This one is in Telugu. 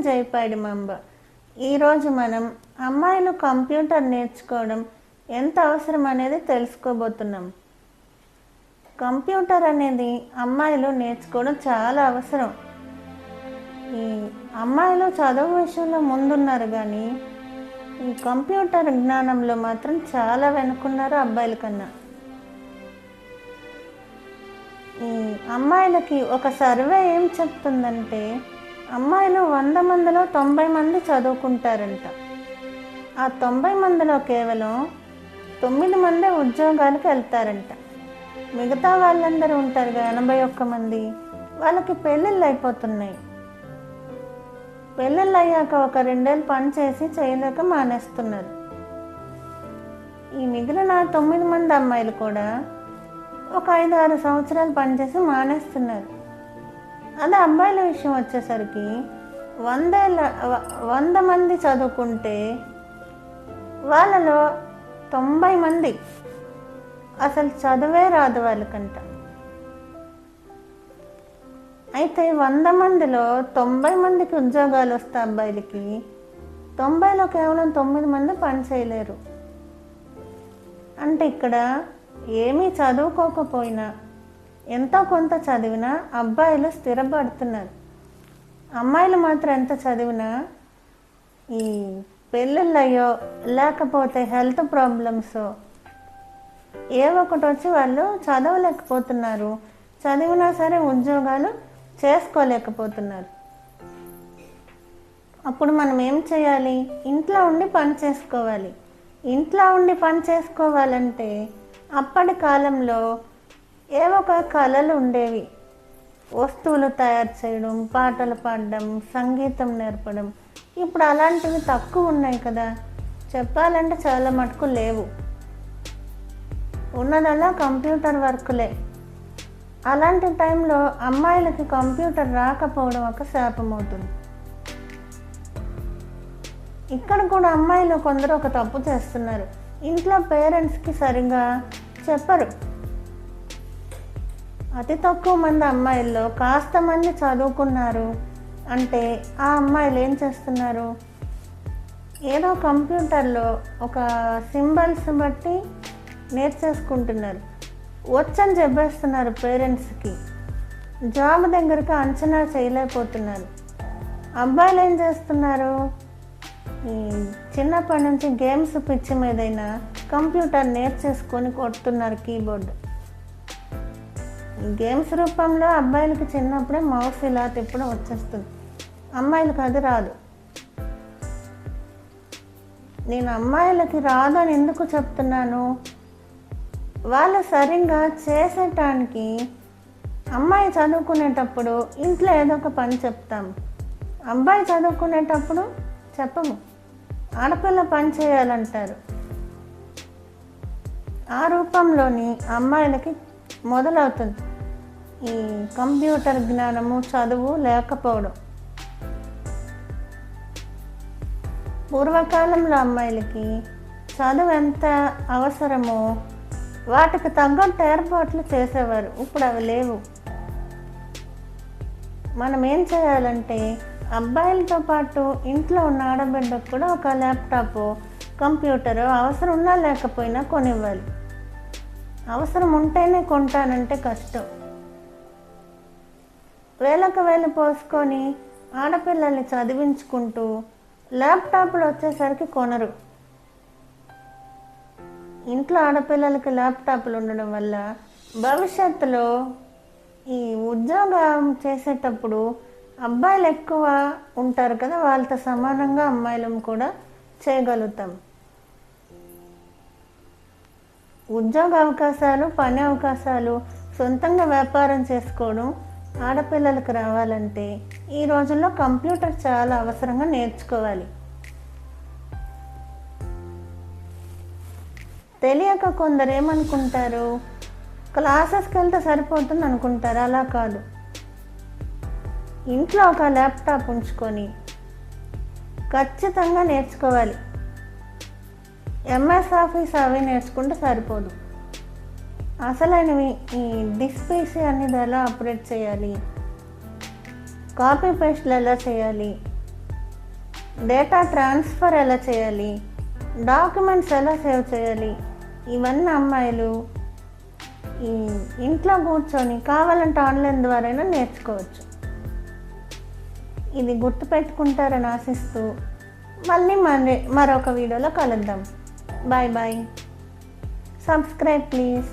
జైపాడి మంబ. ఈరోజు మనం అమ్మాయిలు కంప్యూటర్ నేర్చుకోవడం ఎంత అవసరం అనేది తెలుసుకోబోతున్నాం. కంప్యూటర్ అనేది అమ్మాయిలు నేర్చుకోవడం చాలా అవసరం. ఈ అమ్మాయిలు చదువు విషయంలో ముందున్నారు కానీ ఈ కంప్యూటర్ జ్ఞానంలో మాత్రం చాలా వెనుకున్నారు అబ్బాయిల కన్నా. ఈ అమ్మాయిలకి ఒక సర్వే ఏం చెప్తుందంటే అమ్మాయిలు 100 మందిలో 90 మంది చదువుకుంటారంట. ఆ 90 మందిలో కేవలం 9 మందే ఉద్యోగాలకు వెళ్తారంట. మిగతా వాళ్ళందరూ ఉంటారుగా 81 మంది, వాళ్ళకి పెళ్ళిళ్ళు అయిపోతున్నాయి. పెళ్ళిళ్ళు అయ్యాక ఒక 2 ఏళ్ళు పని చేసి చేయలేక మానేస్తున్నారు. ఈ మిగిలిన 9 మంది అమ్మాయిలు కూడా ఒక 5-6 సంవత్సరాలు పనిచేసి మానేస్తున్నారు. అదే అబ్బాయిల విషయం వచ్చేసరికి 100 మంది చదువుకుంటే వాళ్ళలో 90 మంది అసలు చదువే రాదు వాళ్ళకంట. అయితే 100 మందిలో 90 మందికి ఉద్యోగాలు వస్తే అబ్బాయిలకి 90లో కేవలం 9 మంది పని చేయలేరు. అంటే ఇక్కడ ఏమీ చదువుకోకపోయినా ఎంతో కొంత చదివినా అబ్బాయిలు స్థిరపడుతున్నారు. అమ్మాయిలు మాత్రం ఎంత చదివినా ఈ పెళ్ళిళ్ళయ్యో లేకపోతే హెల్త్ ప్రాబ్లమ్స్ ఒకటి వచ్చి వాళ్ళు చదవలేకపోతున్నారు. చదివినా సరే ఉద్యోగాలు చేసుకోలేకపోతున్నారు. అప్పుడు మనం ఏం చేయాలి? ఇంట్లో ఉండి పని చేసుకోవాలి. ఇంట్లో ఉండి పని చేసుకోవాలంటే అప్పటి కాలంలో ఒక కళలు ఉండేవి. వస్తువులు తయారు చేయడం, పాటలు పాడడం, సంగీతం నేర్పడం. ఇప్పుడు అలాంటివి తక్కువ ఉన్నాయి కదా. చెప్పాలంటే చాలా మటుకు లేవు. ఉన్నదల్లా కంప్యూటర్ వర్కులే. అలాంటి టైంలో అమ్మాయిలకి కంప్యూటర్ రాకపోవడం ఒక శాపం అవుతుంది. ఇక్కడ కూడా అమ్మాయిలు కొందరు ఒక తప్పు చేస్తున్నారు. ఇంట్లో పేరెంట్స్కి సరిగా చెప్పరు. అతి తక్కువ మంది అమ్మాయిల్లో కాస్త మంది చదువుకున్నారు అంటే ఆ అమ్మాయిలు ఏం చేస్తున్నారు? ఏదో కంప్యూటర్లో ఒక సింబల్స్ బట్టి నేర్చేసుకుంటున్నారు. వచ్చని చెప్పేస్తున్నారు పేరెంట్స్కి. జాబ్ దగ్గరకు అంచనా చేయలేకపోతున్నారు. అబ్బాయిలు ఏం చేస్తున్నారు? ఈ చిన్నప్పటి నుంచి గేమ్స్ పిచ్చి మీదైనా కంప్యూటర్ నేర్చేసుకొని కొడుతున్నారు కీబోర్డ్. గేమ్స్ రూపంలో అబ్బాయిలకి చిన్నప్పుడే మౌస్ ఇలా తిప్పడం వచ్చేస్తుంది. అమ్మాయిలకు అది రాదు. నేను అమ్మాయిలకి రాదు అని ఎందుకు చెప్తున్నాను? వాళ్ళు సరిగ్గా చేసేటానికి అమ్మాయి చదువుకునేటప్పుడు ఇంట్లో ఏదో ఒక పని చెప్తాము. అబ్బాయి చదువుకునేటప్పుడు చెప్పము. ఆడపిల్ల పని చేయాలంటారు. ఆ రూపంలోని అమ్మాయిలకి మొదలవుతుంది ఈ కంప్యూటర్ జ్ఞానము, చదువు లేకపోవడం. పూర్వకాలంలో అమ్మాయిలకి చదువు ఎంత అవసరమో వాటికి తగ్గట్టు ఏర్పాట్లు చేసేవారు. ఇప్పుడు అవి లేవు. మనం ఏం చేయాలంటే అబ్బాయిలతో పాటు ఇంట్లో ఉన్న ఆడబిడ్డకు కూడా ఒక ల్యాప్టాప్, కంప్యూటర్ అవసరం ఉన్నా లేకపోయినా కొనివ్వాలి. అవసరం ఉంటేనే కొంటానంటే కష్టం. వేలకు వేలు పోసుకొని ఆడపిల్లల్ని చదివించుకుంటూ ల్యాప్టాప్లు వచ్చేసరికి కొనరు. ఇంట్లో ఆడపిల్లలకి ల్యాప్టాప్లు ఉండడం వల్ల భవిష్యత్తులో ఈ ఉద్యోగం చేసేటప్పుడు అబ్బాయిలు ఎక్కువ ఉంటారు కదా, వాళ్ళతో సమానంగా అమ్మాయిలం కూడా చేయగలుగుతాం. ఉద్యోగ అవకాశాలు, పని అవకాశాలు, సొంతంగా వ్యాపారం చేసుకోవడం ఆడపిల్లలకు రావాలంటే ఈ రోజుల్లో కంప్యూటర్ చాలా అవసరంగా నేర్చుకోవాలి. తెలియక కొందరు ఏమనుకుంటారు? క్లాసెస్కి వెళ్తే సరిపోతుంది అనుకుంటారు. అలా కాదు. ఇంట్లో ఒక ల్యాప్టాప్ ఉంచుకొని ఖచ్చితంగా నేర్చుకోవాలి. ఎంఎస్ ఆఫీస్ అవి నేర్చుకుంటే సరిపోదు. అసలైనవి ఈ డిస్పీసీ అనేది ఎలా ఆపరేట్ చేయాలి, కాపీ పేస్ట్లు ఎలా చేయాలి, డేటా ట్రాన్స్ఫర్ ఎలా చేయాలి, డాక్యుమెంట్స్ ఎలా సేవ్ చేయాలి, ఇవన్నీ అమ్మాయిలు ఈ ఇంట్లో కూర్చొని కావాలంటే ఆన్లైన్ ద్వారా నేర్చుకోవచ్చు. ఇది గుర్తుపెట్టుకుంటారని ఆశిస్తూ మళ్ళీ మరొక వీడియోలో కలుద్దాం. Bye bye. Subscribe please.